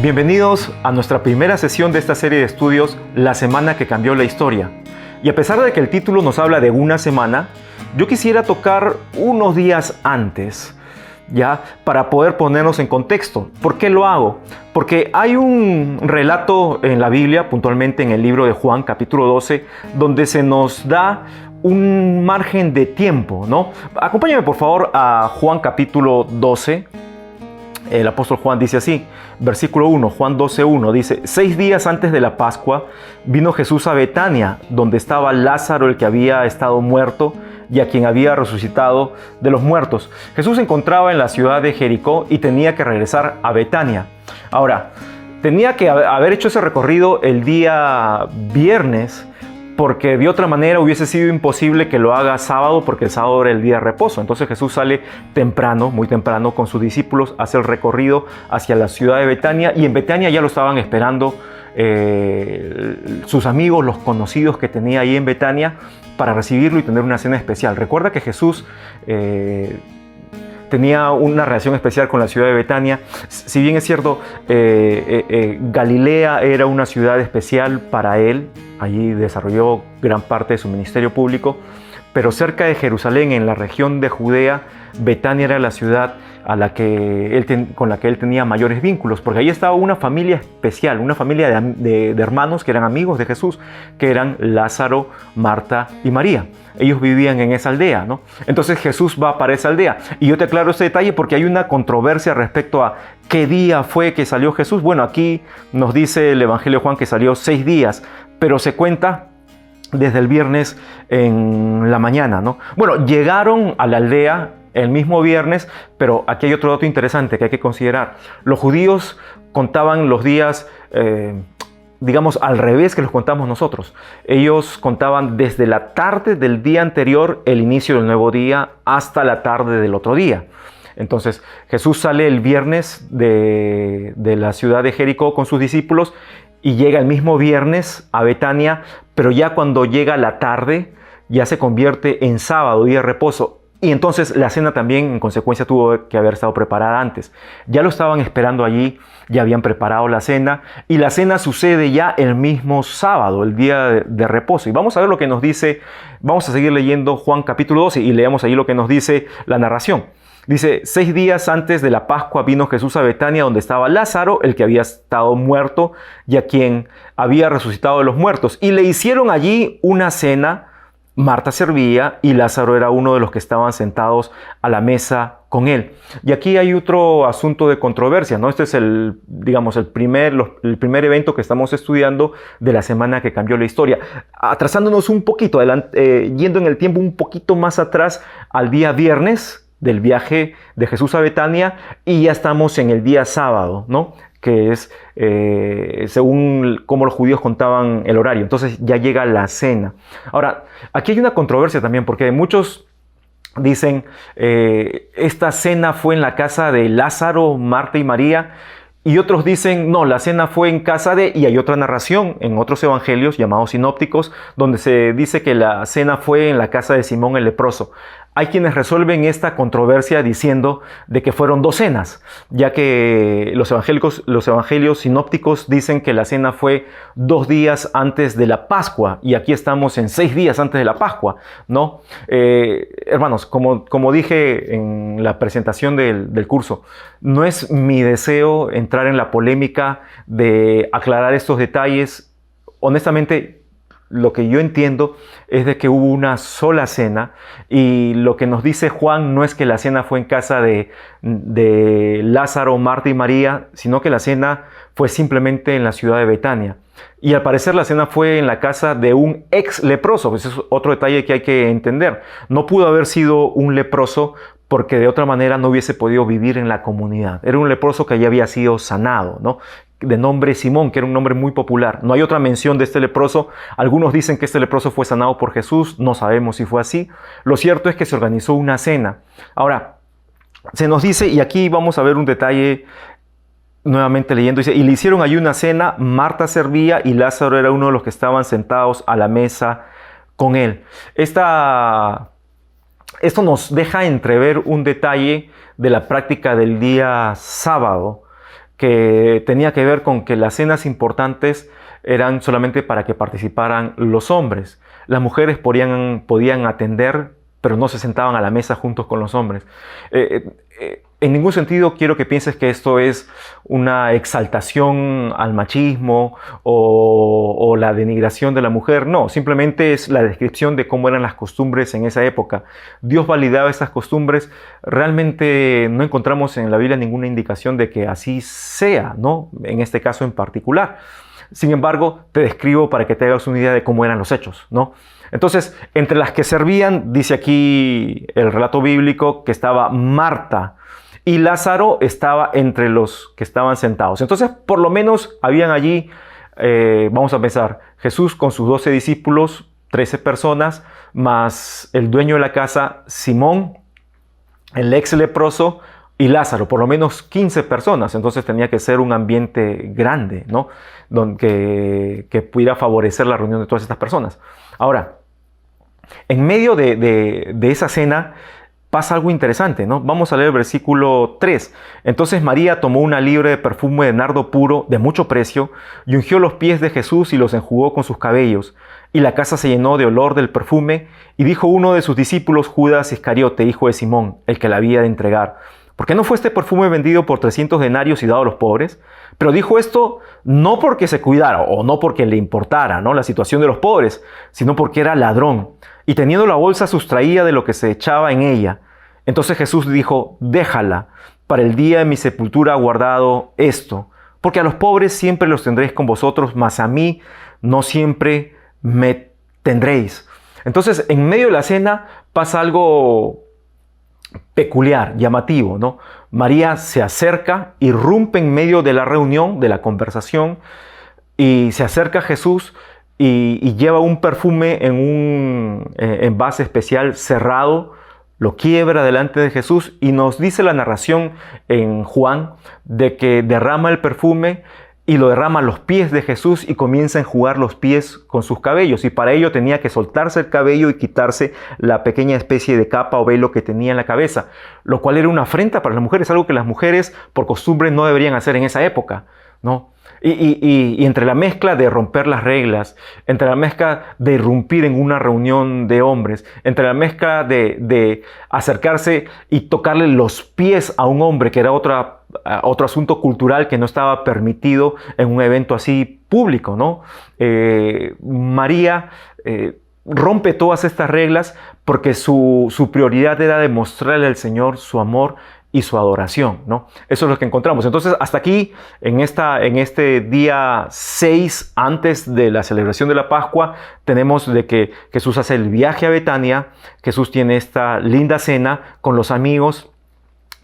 Bienvenidos a nuestra primera sesión de esta serie de estudios, La semana que cambió la historia. Y a pesar de que el título nos habla de una semana, yo quisiera tocar unos días antes, ya, para poder ponernos en contexto. ¿Por qué lo hago? Porque hay un relato en la Biblia, puntualmente en el libro de Juan, capítulo 12, donde se nos da un margen de tiempo, ¿no? Acompáñame por favor a Juan capítulo 12. El apóstol Juan dice así, versículo 1, Juan 12:1, dice: 6 días antes de la Pascua vino Jesús a Betania, donde estaba Lázaro, el que había estado muerto y a quien había resucitado de los muertos. Jesús se encontraba en la ciudad de Jericó y tenía que regresar a Betania. Ahora, tenía que haber hecho ese recorrido el día viernes, porque de otra manera hubiese sido imposible que lo haga sábado, porque el sábado era el día de reposo. Entonces Jesús sale temprano, muy temprano, con sus discípulos, hace el recorrido hacia la ciudad de Betania, y en Betania ya lo estaban esperando sus amigos, los conocidos que tenía ahí en Betania, para recibirlo y tener una cena especial. Recuerda que Jesús tenía una relación especial con la ciudad de Betania. Si bien es cierto, Galilea era una ciudad especial para él, allí desarrolló gran parte de su ministerio público, pero cerca de Jerusalén, en la región de Judea, Betania era la ciudad con la que él tenía mayores vínculos, porque ahí estaba una familia especial, una familia de hermanos que eran amigos de Jesús, que eran Lázaro, Marta y María. Ellos vivían en esa aldea, ¿no? Entonces Jesús va para esa aldea. Y yo te aclaro este detalle porque hay una controversia respecto a qué día fue que salió Jesús. Bueno, aquí nos dice el Evangelio de Juan que salió 6 días, pero se cuenta desde el viernes en la mañana, ¿no? Bueno, llegaron a la aldea el mismo viernes, pero aquí hay otro dato interesante que hay que considerar. Los judíos contaban los días, digamos, al revés que los contamos nosotros. Ellos contaban desde la tarde del día anterior, el inicio del nuevo día, hasta la tarde del otro día. Entonces, Jesús sale el viernes de la ciudad de Jericó con sus discípulos y llega el mismo viernes a Betania, pero ya cuando llega la tarde, ya se convierte en sábado, día de reposo. Y entonces la cena también, en consecuencia, tuvo que haber estado preparada antes. Ya lo estaban esperando allí, ya habían preparado la cena, y la cena sucede ya el mismo sábado, el día de reposo. Y vamos a ver lo que nos dice, vamos a seguir leyendo Juan capítulo 12 y leemos ahí lo que nos dice la narración. Dice: 6 días antes de la Pascua vino Jesús a Betania, donde estaba Lázaro, el que había estado muerto y a quien había resucitado de los muertos. Y le hicieron allí una cena. Marta servía y Lázaro era uno de los que estaban sentados a la mesa con él. Y aquí hay otro asunto de controversia, ¿no? Este es el primer evento que estamos estudiando de la semana que cambió la historia. Atrasándonos un poquito, yendo en el tiempo un poquito más atrás al día viernes del viaje de Jesús a Betania, y ya estamos en el día sábado, ¿no? Que es según cómo los judíos contaban el horario. Entonces ya llega la cena. Ahora, aquí hay una controversia también, porque muchos dicen esta cena fue en la casa de Lázaro, Marta y María, y otros dicen no, la cena fue en casa de... Y hay otra narración en otros evangelios llamados sinópticos, donde se dice que la cena fue en la casa de Simón el leproso. Hay quienes resuelven esta controversia diciendo de que fueron 2 cenas, ya que los evangelios sinópticos dicen que la cena fue 2 días antes de la Pascua, y aquí estamos en 6 días antes de la Pascua, ¿no? Hermanos, como dije en la presentación del curso, no es mi deseo entrar en la polémica de aclarar estos detalles. Honestamente, lo que yo entiendo es de que hubo una sola cena, y lo que nos dice Juan no es que la cena fue en casa de Lázaro, Marta y María, sino que la cena fue simplemente en la ciudad de Betania. Y al parecer la cena fue en la casa de un ex leproso. Ese es otro detalle que hay que entender. No pudo haber sido un leproso, porque de otra manera no hubiese podido vivir en la comunidad. Era un leproso que ya había sido sanado, ¿no? De nombre Simón, que era un nombre muy popular. No hay otra mención de este leproso. Algunos dicen que este leproso fue sanado por Jesús. No sabemos si fue así. Lo cierto es que se organizó una cena. Ahora, se nos dice, y aquí vamos a ver un detalle nuevamente leyendo, dice: y le hicieron allí una cena, Marta servía y Lázaro era uno de los que estaban sentados a la mesa con él. Esto nos deja entrever un detalle de la práctica del día sábado, que tenía que ver con que las cenas importantes eran solamente para que participaran los hombres. Las mujeres podían atender, pero no se sentaban a la mesa juntos con los hombres. En ningún sentido quiero que pienses que esto es una exaltación al machismo o la denigración de la mujer. No, simplemente es la descripción de cómo eran las costumbres en esa época. Dios validaba esas costumbres. Realmente no encontramos en la Biblia ninguna indicación de que así sea, ¿no? En este caso en particular. Sin embargo, te describo para que te hagas una idea de cómo eran los hechos, ¿no? Entonces, entre las que servían, dice aquí el relato bíblico, que estaba Marta, y Lázaro estaba entre los que estaban sentados. Entonces, por lo menos habían allí, vamos a pensar, Jesús con sus 12 discípulos, 13 personas, más el dueño de la casa, Simón, el ex leproso y Lázaro, por lo menos 15 personas. Entonces tenía que ser un ambiente grande, ¿no? Que pudiera favorecer la reunión de todas estas personas. Ahora, en medio de esa cena, pasa algo interesante, ¿no? Vamos a leer el versículo 3. Entonces María tomó una libra de perfume de nardo puro de mucho precio y ungió los pies de Jesús y los enjugó con sus cabellos. Y la casa se llenó de olor del perfume. Y dijo uno de sus discípulos, Judas Iscariote, hijo de Simón, el que la había de entregar: ¿por qué no fue este perfume vendido por 300 denarios y dado a los pobres? Pero dijo esto no porque se cuidara o no porque le importara, ¿no?, la situación de los pobres, sino porque era ladrón. Y teniendo la bolsa sustraía de lo que se echaba en ella. Entonces Jesús dijo: déjala, para el día de mi sepultura ha guardado esto, porque a los pobres siempre los tendréis con vosotros, mas a mí no siempre me tendréis. Entonces, en medio de la cena pasa algo peculiar, llamativo, ¿no? María se acerca, irrumpe en medio de la reunión, de la conversación, y se acerca a Jesús y lleva un perfume en un envase especial cerrado, lo quiebra delante de Jesús y nos dice la narración en Juan de que derrama el perfume y lo derrama a los pies de Jesús y comienza a enjugar los pies con sus cabellos. Y para ello tenía que soltarse el cabello y quitarse la pequeña especie de capa o velo que tenía en la cabeza, lo cual era una afrenta para las mujeres, algo que las mujeres por costumbre no deberían hacer en esa época, ¿no? Y entre la mezcla de romper las reglas, entre la mezcla de irrumpir en una reunión de hombres, entre la mezcla de acercarse y tocarle los pies a un hombre, que era otro asunto cultural que no estaba permitido en un evento así público, ¿no? María rompe todas estas reglas porque su prioridad era demostrarle al Señor su amor y su adoración, ¿no? Eso es lo que encontramos. Entonces, hasta aquí, en este día 6, antes de la celebración de la Pascua, tenemos de que Jesús hace el viaje a Betania, Jesús tiene esta linda cena con los amigos,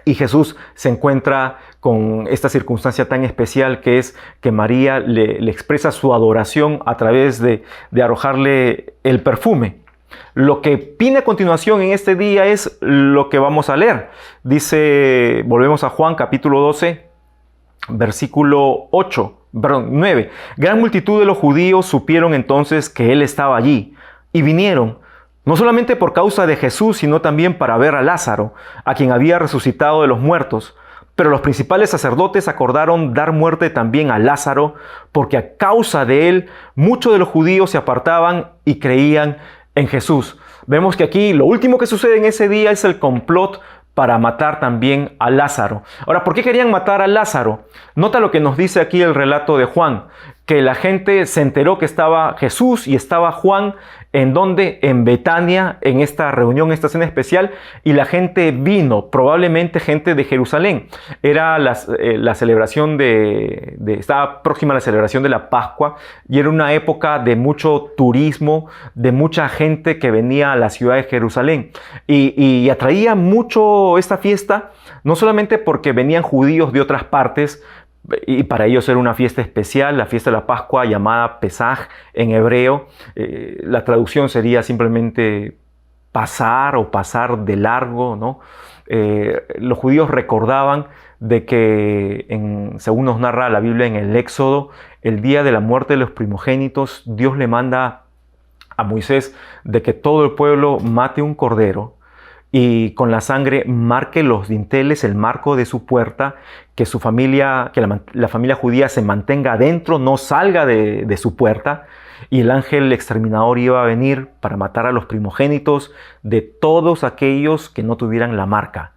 y Jesús se encuentra con esta circunstancia tan especial que es que María le expresa su adoración a través de arrojarle el perfume. Lo que viene a continuación en este día es lo que vamos a leer. Dice, volvemos a Juan capítulo 12, versículo 9. Gran multitud de los judíos supieron entonces que él estaba allí y vinieron, no solamente por causa de Jesús, sino también para ver a Lázaro, a quien había resucitado de los muertos. Pero los principales sacerdotes acordaron dar muerte también a Lázaro, porque a causa de él muchos de los judíos se apartaban y creían en Jesús. Vemos que aquí lo último que sucede en ese día es el complot para matar también a Lázaro. Ahora, ¿por qué querían matar a Lázaro? Nota lo que nos dice aquí el relato de Juan, que la gente se enteró que estaba Jesús y estaba Juan, ¿en dónde? En Betania, en esta reunión, esta cena especial, y la gente vino, probablemente gente de Jerusalén. Era la celebración estaba próxima a la celebración de la Pascua, y era una época de mucho turismo, de mucha gente que venía a la ciudad de Jerusalén. Y atraía mucho esta fiesta, no solamente porque venían judíos de otras partes, y para ellos era una fiesta especial, la fiesta de la Pascua llamada Pesaj en hebreo. La traducción sería simplemente pasar o pasar de largo, ¿no? Los judíos recordaban de que, según nos narra la Biblia en el Éxodo, el día de la muerte de los primogénitos, Dios le manda a Moisés de que todo el pueblo mate un cordero y con la sangre marque los dinteles, el marco de su puerta, que su familia, que la familia judía se mantenga adentro, no salga de su puerta, y el ángel exterminador iba a venir para matar a los primogénitos de todos aquellos que no tuvieran la marca.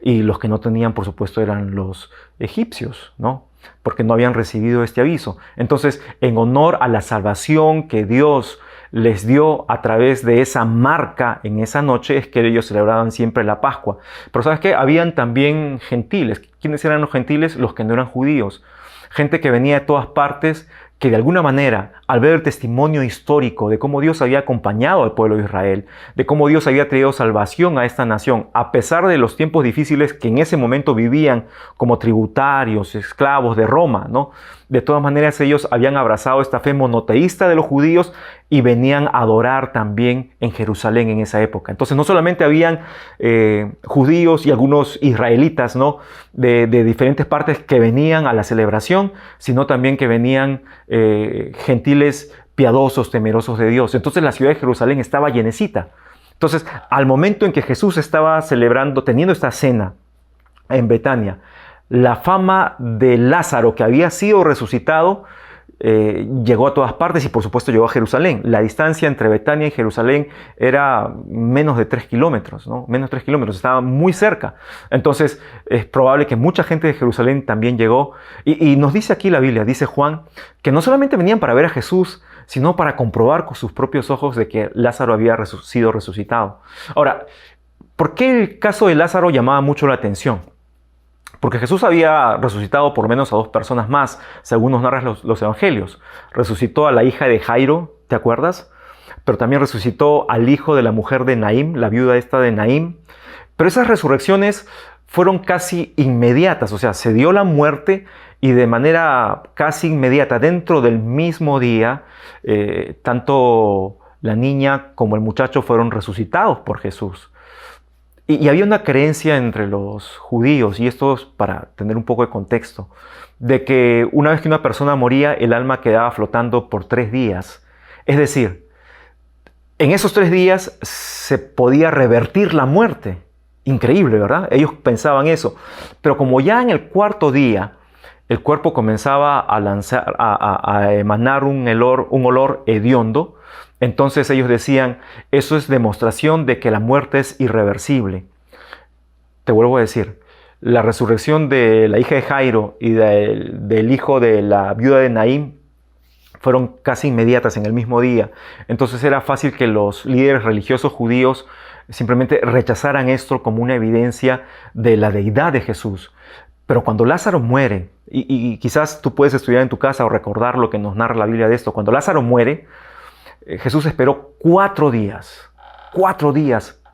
Y los que no tenían, por supuesto, eran los egipcios, ¿no? Porque no habían recibido este aviso. Entonces, en honor a la salvación que Dios les dio a través de esa marca en esa noche, es que ellos celebraban siempre la Pascua. Pero ¿sabes qué? Habían también gentiles. ¿Quiénes eran los gentiles? Los que no eran judíos. Gente que venía de todas partes, que de alguna manera, al ver el testimonio histórico de cómo Dios había acompañado al pueblo de Israel, de cómo Dios había traído salvación a esta nación, a pesar de los tiempos difíciles que en ese momento vivían como tributarios, esclavos de Roma, ¿no? De todas maneras, ellos habían abrazado esta fe monoteísta de los judíos y venían a adorar también en Jerusalén en esa época. Entonces, no solamente habían judíos y algunos israelitas, ¿no? de diferentes partes que venían a la celebración, sino también que venían gentiles piadosos, temerosos de Dios. Entonces, la ciudad de Jerusalén estaba llenecita. Entonces, al momento en que Jesús estaba celebrando, teniendo esta cena en Betania, la fama de Lázaro, que había sido resucitado, llegó a todas partes y por supuesto llegó a Jerusalén. La distancia entre Betania y Jerusalén era menos de 3 kilómetros, ¿no? Menos de 3 kilómetros, estaba muy cerca. Entonces es probable que mucha gente de Jerusalén también llegó. Y nos dice aquí la Biblia, dice Juan, que no solamente venían para ver a Jesús, sino para comprobar con sus propios ojos de que Lázaro había sido resucitado. Ahora, ¿por qué el caso de Lázaro llamaba mucho la atención? Porque Jesús había resucitado por lo menos a 2 personas más, según nos narran los evangelios. Resucitó a la hija de Jairo, ¿te acuerdas? Pero también resucitó al hijo de la mujer de Naín, la viuda esta de Naín. Pero esas resurrecciones fueron casi inmediatas, o sea, se dio la muerte y de manera casi inmediata, dentro del mismo día, tanto la niña como el muchacho fueron resucitados por Jesús. Y había una creencia entre los judíos, y esto es para tener un poco de contexto, de que una vez que una persona moría, el alma quedaba flotando por 3 días. Es decir, en esos 3 días se podía revertir la muerte. Increíble, ¿verdad? Ellos pensaban eso. Pero como ya en el 4.º día el cuerpo comenzaba a emanar un olor hediondo, entonces ellos decían, eso es demostración de que la muerte es irreversible. Te vuelvo a decir, la resurrección de la hija de Jairo y del hijo de la viuda de Naín fueron casi inmediatas en el mismo día. Entonces era fácil que los líderes religiosos judíos simplemente rechazaran esto como una evidencia de la deidad de Jesús. Pero cuando Lázaro muere, y quizás tú puedes estudiar en tu casa o recordar lo que nos narra la Biblia de esto, cuando Lázaro muere, Jesús esperó 4 días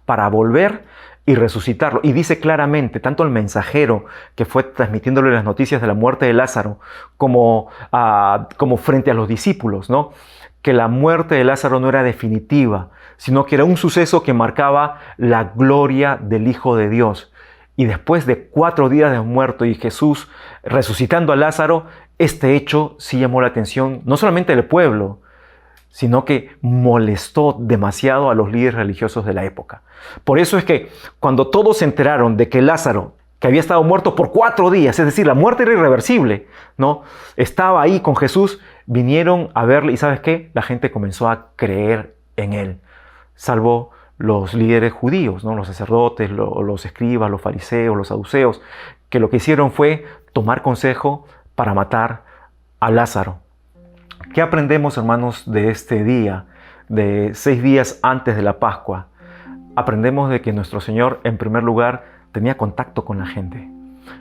para volver y resucitarlo. Y dice claramente, tanto el mensajero que fue transmitiéndole las noticias de la muerte de Lázaro, como frente a los discípulos, ¿no? Que la muerte de Lázaro no era definitiva, sino que era un suceso que marcaba la gloria del Hijo de Dios. Y después de 4 días de muerto y Jesús resucitando a Lázaro, este hecho sí llamó la atención no solamente del pueblo, sino que molestó demasiado a los líderes religiosos de la época. Por eso es que cuando todos se enteraron de que Lázaro, que había estado muerto por 4 días, es decir, la muerte era irreversible, ¿no? Estaba ahí con Jesús, vinieron a verle y ¿sabes qué? La gente comenzó a creer en él, salvo los líderes judíos, ¿no? Los sacerdotes, los escribas, los fariseos, los saduceos, que lo que hicieron fue tomar consejo para matar a Lázaro. ¿Qué aprendemos, hermanos, de este día, de 6 días antes de la Pascua? Aprendemos de que nuestro Señor, en primer lugar, tenía contacto con la gente.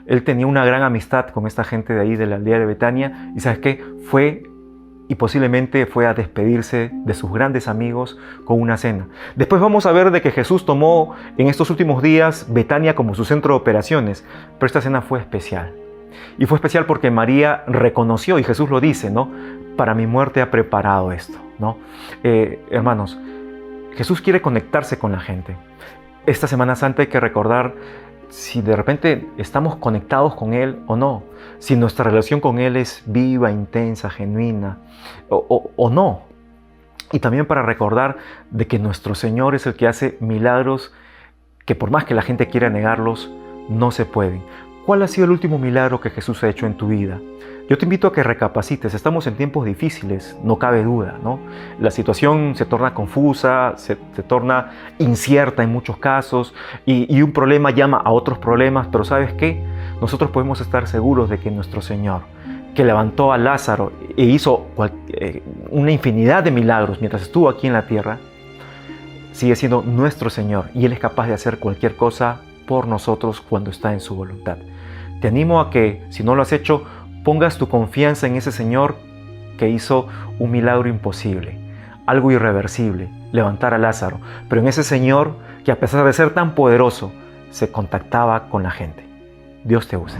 Él tenía una gran amistad con esta gente de ahí, de la aldea de Betania, y ¿sabes qué? Posiblemente fue a despedirse de sus grandes amigos con una cena. Después vamos a ver de que Jesús tomó en estos últimos días Betania como su centro de operaciones, pero esta cena fue especial. Y fue especial porque María reconoció, y Jesús lo dice, ¿no? Para mi muerte ha preparado esto, ¿no? Hermanos, Jesús quiere conectarse con la gente. Esta Semana Santa hay que recordar si de repente estamos conectados con Él o no. Si nuestra relación con Él es viva, intensa, genuina o no. Y también para recordar de que nuestro Señor es el que hace milagros que por más que la gente quiera negarlos, no se pueden. ¿Cuál ha sido el último milagro que Jesús ha hecho en tu vida? Yo te invito a que recapacites. Estamos en tiempos difíciles, no cabe duda, ¿no? La situación se torna confusa, se torna incierta en muchos casos y un problema llama a otros problemas, pero ¿sabes qué? Nosotros podemos estar seguros de que nuestro Señor, que levantó a Lázaro e hizo una infinidad de milagros mientras estuvo aquí en la tierra, sigue siendo nuestro Señor y Él es capaz de hacer cualquier cosa por nosotros cuando está en su voluntad. Te animo a que, si no lo has hecho, pongas tu confianza en ese Señor que hizo un milagro imposible, algo irreversible, levantar a Lázaro, pero en ese Señor que, a pesar de ser tan poderoso, se contactaba con la gente. Dios te use.